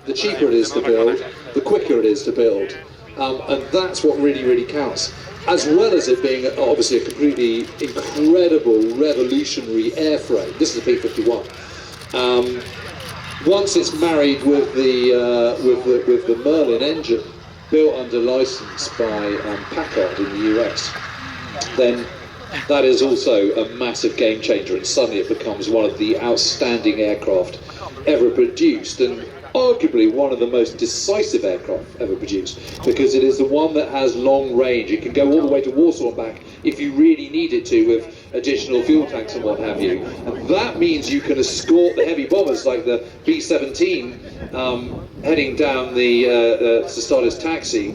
the cheaper it is to build, the quicker it is to build. And that's what really, really counts. As well as it being obviously a completely incredible, revolutionary airframe. This is a P-51. Once it's married with the Merlin engine, built under license by Packard in the US, then that is also a massive game changer, and suddenly it becomes one of the outstanding aircraft ever produced, and arguably one of the most decisive aircraft ever produced, because it is the one that has long range. It can go all the way to Warsaw and back if you really need it to, with additional fuel tanks and what have you. And that means you can escort the heavy bombers like the B-17 heading down to start its taxi.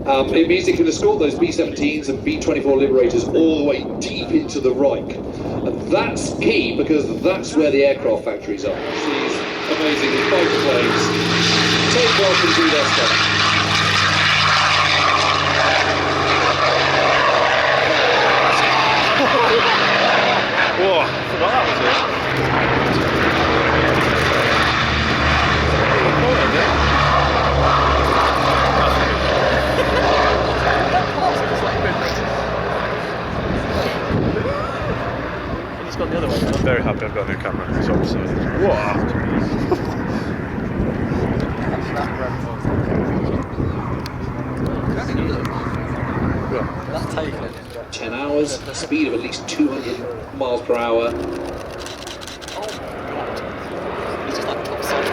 It means it can escort those B-17s and B-24 Liberators all the way deep into the Reich. And that's key, because that's where the aircraft factories are. These amazing fighter planes take off and do their stuff. Whoa, I forgot that was it. He's got the other one. I'm very happy I've got a new camera. It's obviously. That's taken 10 hours, speed of at least 200 miles per hour. It's just like top side.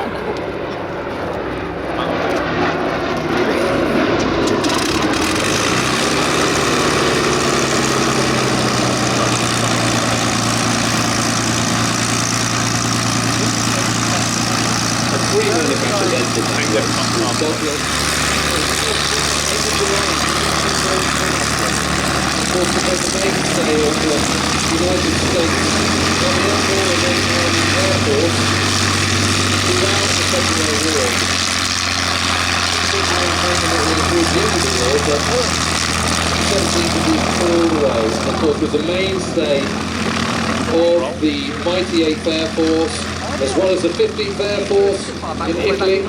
Of course, was the mainstay of the mighty 8th Air Force, as well as the 15th Air Force in Italy.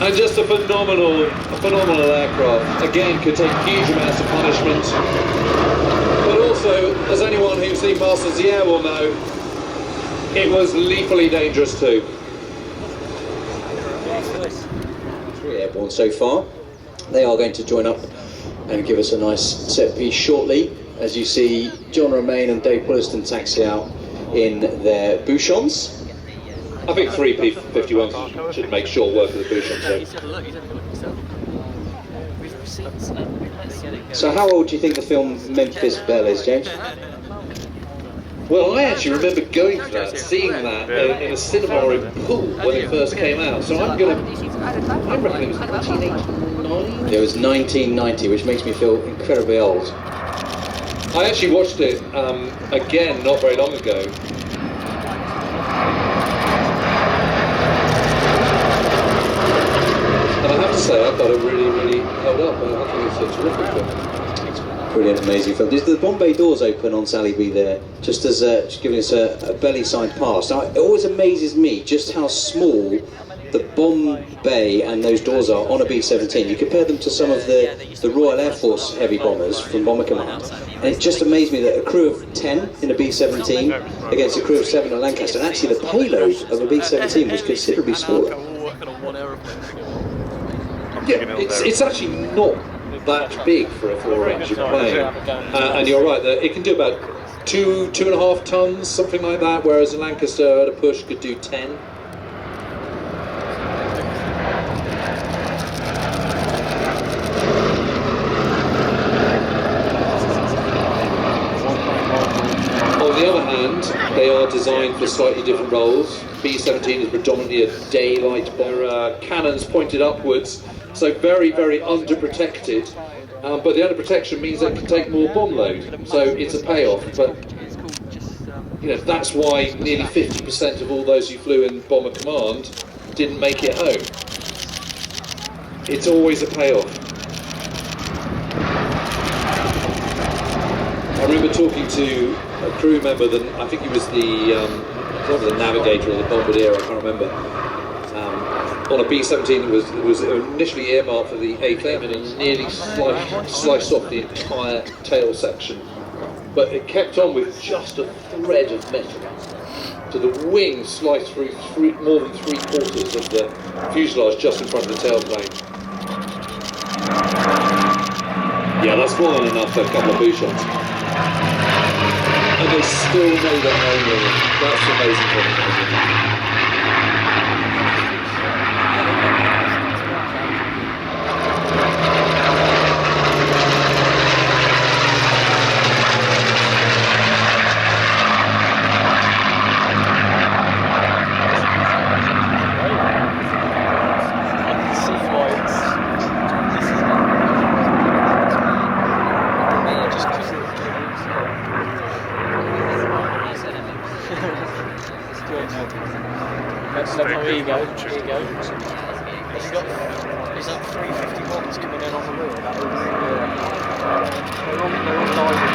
And just a phenomenal aircraft. Again, could take huge amounts of punishment. But also, as anyone who's seen Masters of the Air will know, it was lethally dangerous too. 3 airborne so far. They are going to join up and give us a nice set piece shortly, as you see John Romain and Dave Pulliston taxi out in their Bouchons. I think 3 P-51s should make short work of the Bouchons. So how old do you think the film Memphis Belle is, James? Well, I actually remember going to that, seeing that in a cinema in Poole when it first came out. So I reckon it was 1989. It was 1990, which makes me feel incredibly old. I actually watched it again not very long ago. And I have to say, I thought it really held up. I think it's a terrific film. Brilliant, amazing film. The Bombay doors open on Sally B there, just as just giving us a belly side pass. Now, it always amazes me just how small the Bombay and those doors are on a B-17. You compare them to some of the Royal Air Force heavy bombers from Bomber Command, and it just amazed me that a crew of 10 in a B-17 against a crew of 7 at Lancaster, and actually the payload of a B-17 was considerably smaller. Yeah, it's actually not that big for a 4-engine plane, and you're right that it can do about 2.5 tons, something like that, whereas a Lancaster at a push could do 10. On the other hand, they are designed for slightly different roles. B-17 is predominantly a daylight bomber, cannons pointed upwards, so very underprotected, but the underprotection means that it can take more bomb load, so it's a payoff. But you know, that's why nearly 50% of all those who flew in Bomber Command didn't make it home. It's always a payoff. I remember talking to a crew member, I think he was the either the Navigator or the Bombardier, I can't remember. On a B-17 it was initially earmarked for the 8th Airmen and nearly sliced off the entire tail section. But it kept on with just a thread of metal. So the wing sliced through more than 3/4 of the fuselage just in front of the tailplane. Yeah, that's more than enough for a couple of boo shots. And they still made it only. That's amazing for them. Here you go. Is that 350 watts coming in on the wheel? That is, they're all diving.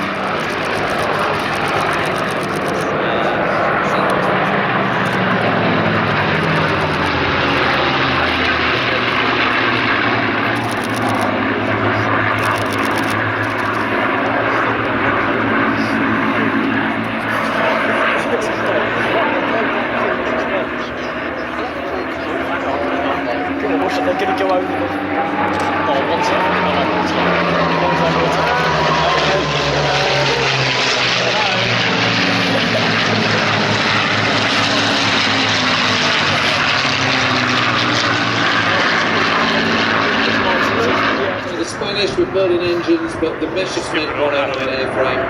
They're going to go over them. Oh, one second. The Spanish with Merlin engines, but the Messerschmitt run out of an airframe.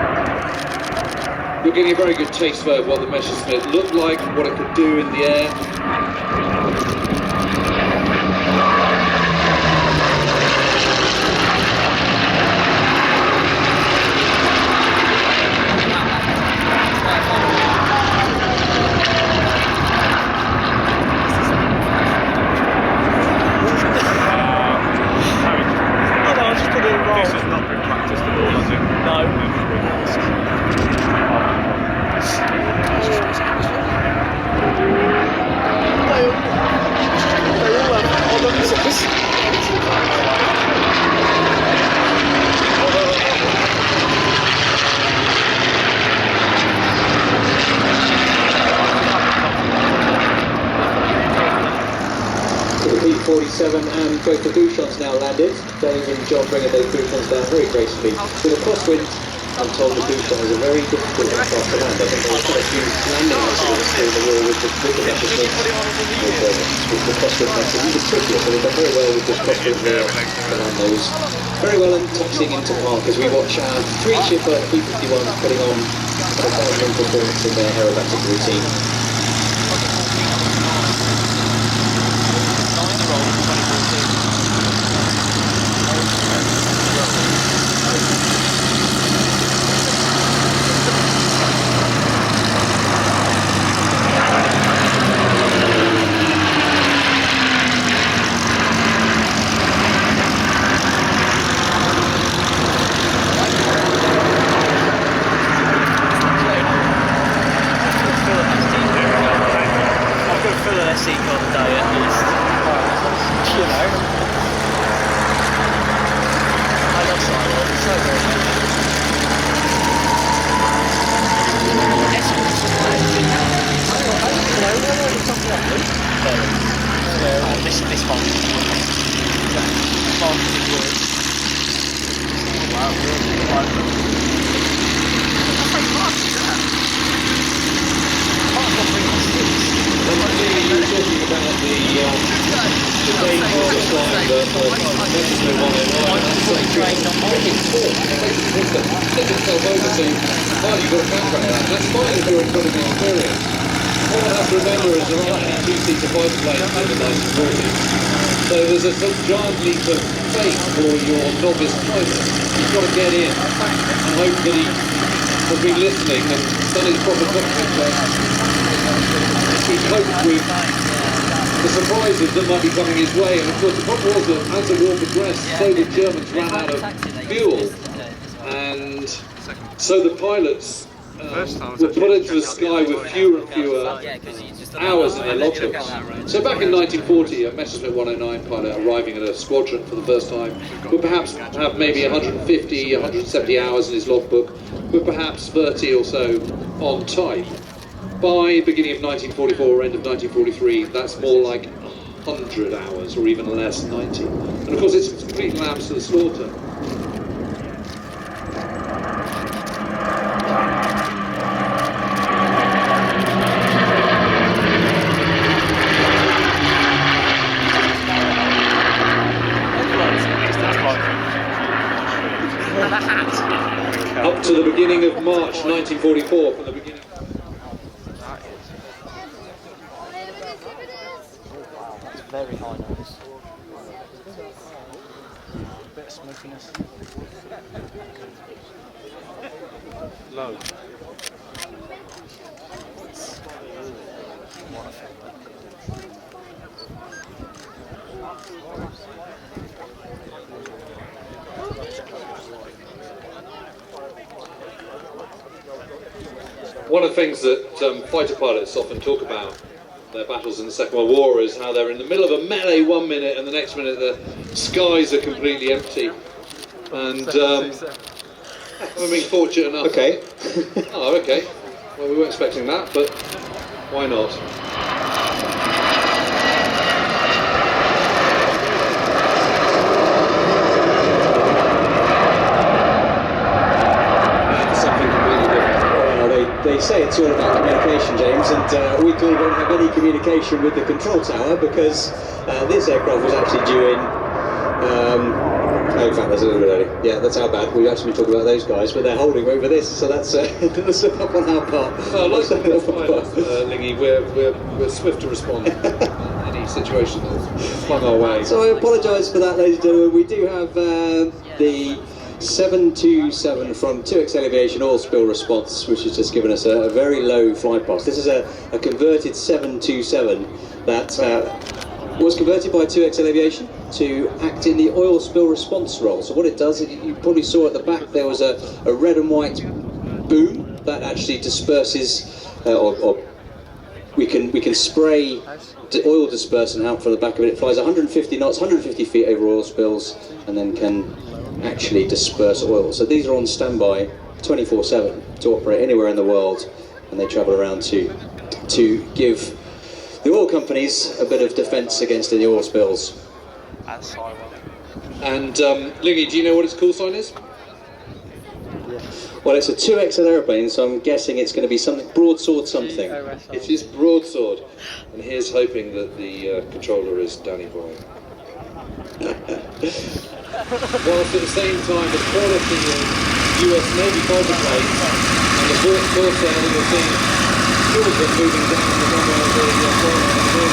You're getting a very good taste of what the Messerschmitt looked like, what it could do in the air. This has not been practiced at all, has it? No. P-47 and both the Bouchons now landed. Dave and John bringing those Bouchons down very gracefully. With a crosswind, I'm told the Bouchon is a very difficult aircraft to land. I think there were quite a few landing accidents through the wall with the Messerschmitt. With the crosswind method. It was trickier, but they've done very well with the crosswind there to land those. Very well and taxiing into park as we watch our three-shipper P-51 putting on a thousand performance in their aerobatic routine. So there's a giant leap of faith for your novice pilot. You've got to get in and hope that he will be listening and done his proper cockpit work. He coped with the surprises that might be coming his way. And of course the problem was that as the war progressed, so the Germans ran out of fuel. And so the pilots First time was were actually put into the checking out sky the with fewer and fewer just hours in their logbooks. So back in 1940, a Messerschmitt 109 pilot arriving at a squadron for the first time would perhaps have maybe 150, 170 hours in his logbook, with perhaps 30 or so on type. By beginning of 1944 or end of 1943, that's more like 100 hours or even less, 90. And of course it's complete lambs to the slaughter. Up to the beginning of March 1944, from the beginning. It's very high noise. Bit of smokiness. low. One of the things that fighter pilots often talk about their battles in the Second World War is how they're in the middle of a melee 1 minute and the next minute the skies are completely empty. And I've been fortunate enough. Okay. Oh, okay. Well, we weren't expecting that, but why not? Something completely different. Well, they say it's all about communication, James, and we clearly don't have any communication with the control tower because this aircraft was actually due in. In fact, that's a little bit early. Yeah, that's how bad. We've actually been talking about those guys, but they're holding over this, so that's a slip up on our part. Well, like Lingy, we're swift to respond in any situation that's flung our way. So I apologise for that, ladies and gentlemen. We do have the 727 from 2XL Aviation oil spill response, which has just given us a very low flight path. This is a converted 727 that was converted by 2XL Aviation to act in the oil spill response role. So what it does, you probably saw at the back, there was a red and white boom that actually disperses, or we can spray oil dispersant out from the back of it. It flies 150 knots, 150 feet over oil spills, and then can actually disperse oil. So these are on standby 24/7 to operate anywhere in the world, and they travel around to give the oil companies a bit of defence against any oil spills. At Sywell. And Lingy, do you know what its call sign is? Well, it's a 2XL aeroplane, so I'm guessing it's going to be something broadsword something. It is broadsword, and here's hoping that the controller is Danny Boy. Whilst at the same time the quality of US Navy fighter planes and the Corsair that you're seeing children moving down the runway of the Florida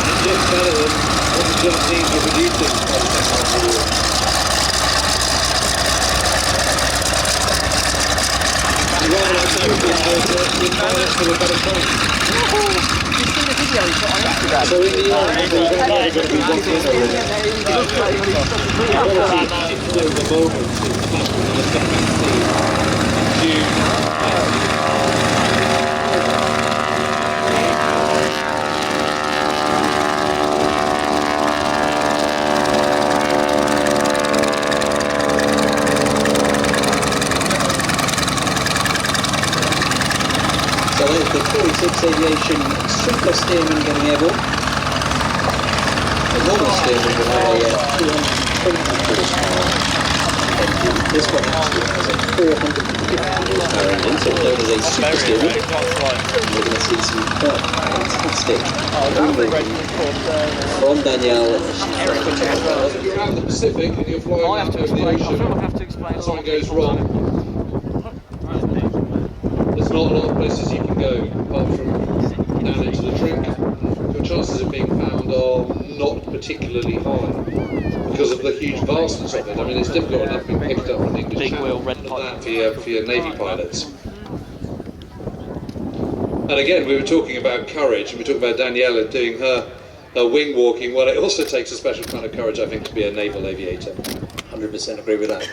and just better than what the Japanese were producing by the second half of the war. Rather like saying we're pilots for a better plane. You've seen the video he's put on Instagram? So in the end, we're going to be locked in over it. The moment is the fact that the second scene in June. So there's the 46 Aviation super steerman getting airborne. The normal steerman will have a 220 horsepower engine. This one actually has a 450 horsepower engine, so it's known as a super steerman. And we're going to see some quite fantastic movement from Danielle. If you're out in the Pacific and you're flying out over the ocean, I have to explain. and something goes wrong, there's not a lot of places you can go apart from down into the drink. Your chances of being found are not particularly high because of the huge vastness of it. I mean, it's difficult enough being picked up from the English Big Channel, wheel, red not that for your Navy pilots. And again, we were talking about courage, and we talked about Daniela doing her wing walking. Well, it also takes a special kind of courage, I think, to be a naval aviator. 100% agree with that.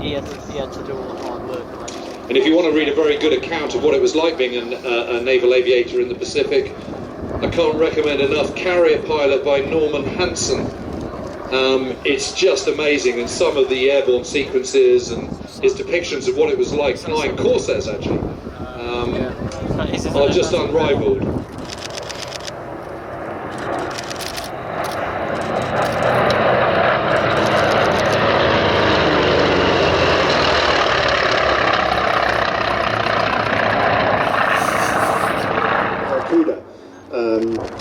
He had to do all the hard work. And if you want to read a very good account of what it was like being a naval aviator in the Pacific, I can't recommend enough Carrier Pilot by Norman Hansen. It's just amazing, and some of the airborne sequences and his depictions of what it was like flying Corsairs actually are just unrivaled.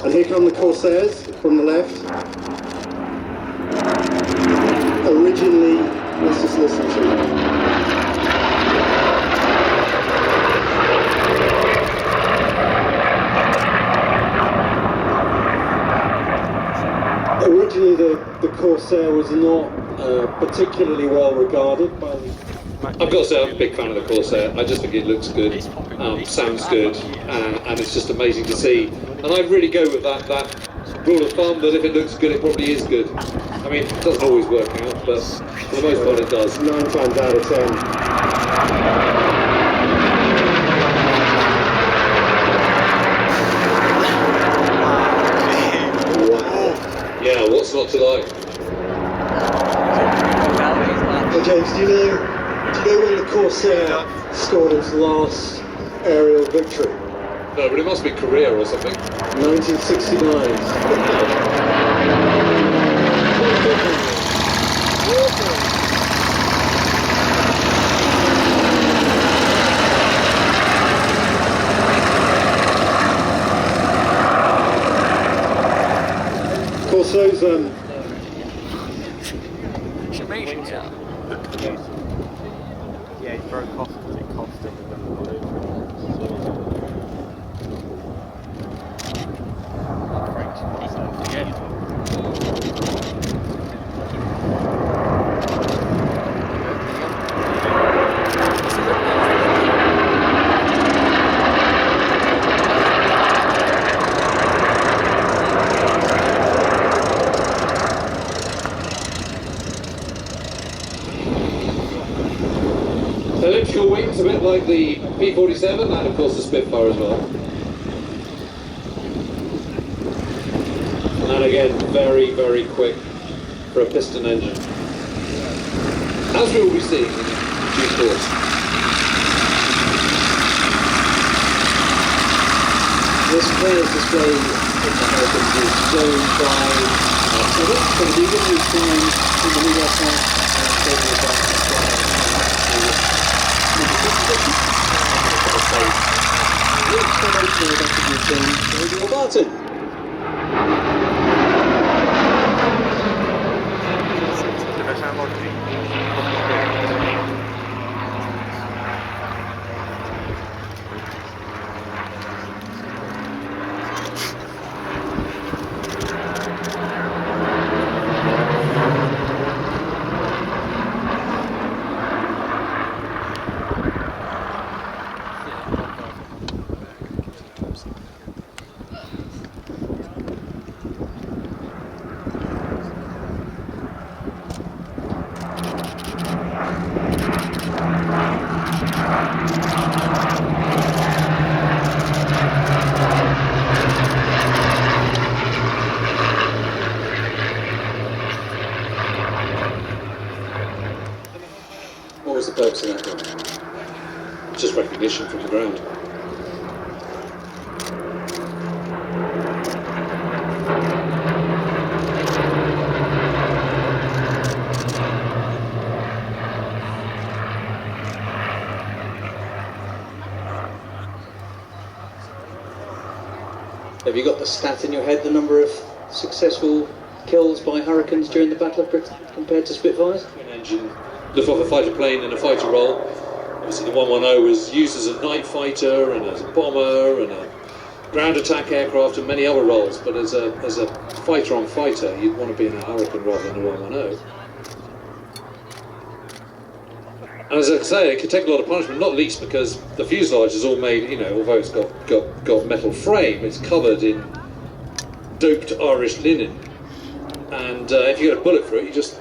And here come the Corsairs from the left. Originally, let's just listen to it. Originally, the Corsair was not particularly well regarded by the... I've got to say, I'm a big fan of the Corsair. I just think it looks good, sounds good, and it's just amazing to see. And I really go with that rule of thumb that if it looks good, it probably is good. I mean, it doesn't always work out, but for the most part it does. 9 times out of 10. Wow. Yeah, what's not to like? Well, James, do you know when the Corsair scored its last aerial victory? No, but it must be Korea or something. 1969. Of course, those It's amazing, yeah. Yeah, it broke off because it cost him. Elliptical wings, a bit like the P-47 and of course the Spitfire as well. And again, very, very quick for a piston engine. As we will be seeing in due course. This player's display in the Americans is shown by Sywell, so the even we find in the media side Barton. What was the purpose of that one? Just recognition from the ground. Have you got the stat in your head, the number of successful kills by Hurricanes during the Battle of Britain compared to Spitfires? An engine, Luftwaffe fighter plane in a fighter role. Obviously the 110 was used as a night fighter and as a bomber and a ground attack aircraft and many other roles, but as a fighter on fighter, you'd want to be in a Hurricane rather than a 110. And as I say, it could take a lot of punishment, not least because the fuselage is all made, you know, although it's got metal frame, it's covered in doped Irish linen. And if you get a bullet through it, you just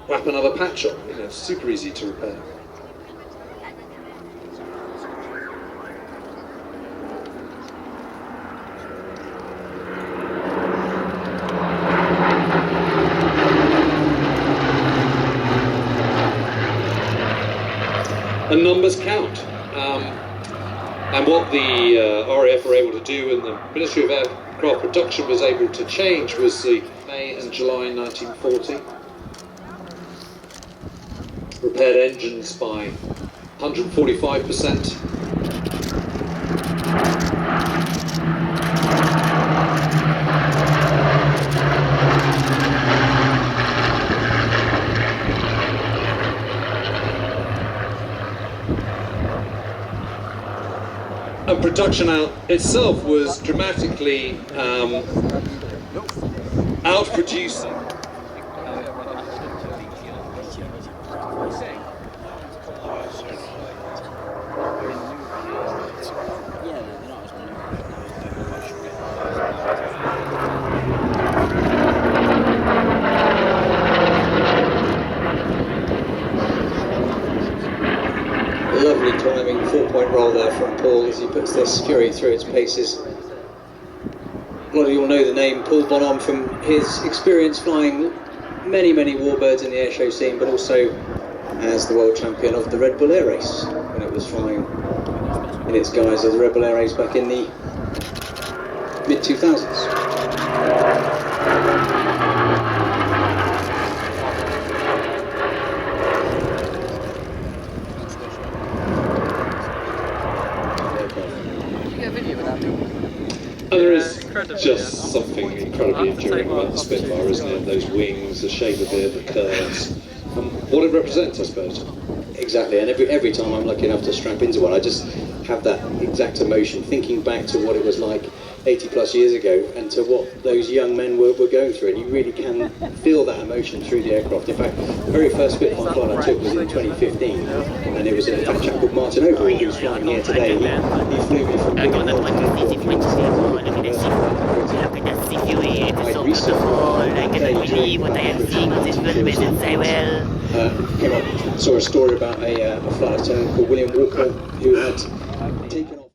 whap another patch on. You know, it's super easy to repair. And numbers count. And what the RAF were able to do and the Ministry of Aircraft Production was able to change was the May and July 1940. Repaired engines by 145%. And production out itself was dramatically outproducing. Lovely climbing 4-point roll there from Paul as he puts this Fury through its paces. A lot of you will know the name Paul Bonhomme from his experience flying many Warbirds in the airshow scene, but also as the world champion of the Red Bull Air Race when it was flying in its guise as the Red Bull Air Race back in the mid-2000s. And there is just something incredibly enduring about the Spitfire, isn't it? Those wings, the shape of it, the curves, and what it represents, I suppose. Exactly, and every time I'm lucky enough to strap into one, I just have that exact emotion, thinking back to what it was like 80 plus years ago and to what those young men were going through, and you really can feel that emotion through the aircraft. In fact, the very first Spitfire flight I took was in 2015, and it was a chap called Martin Overall who's flying here today. He flew me from Biggin Hill to Newport. Came up, saw a story about a flight attendant called William Walker who had taken off.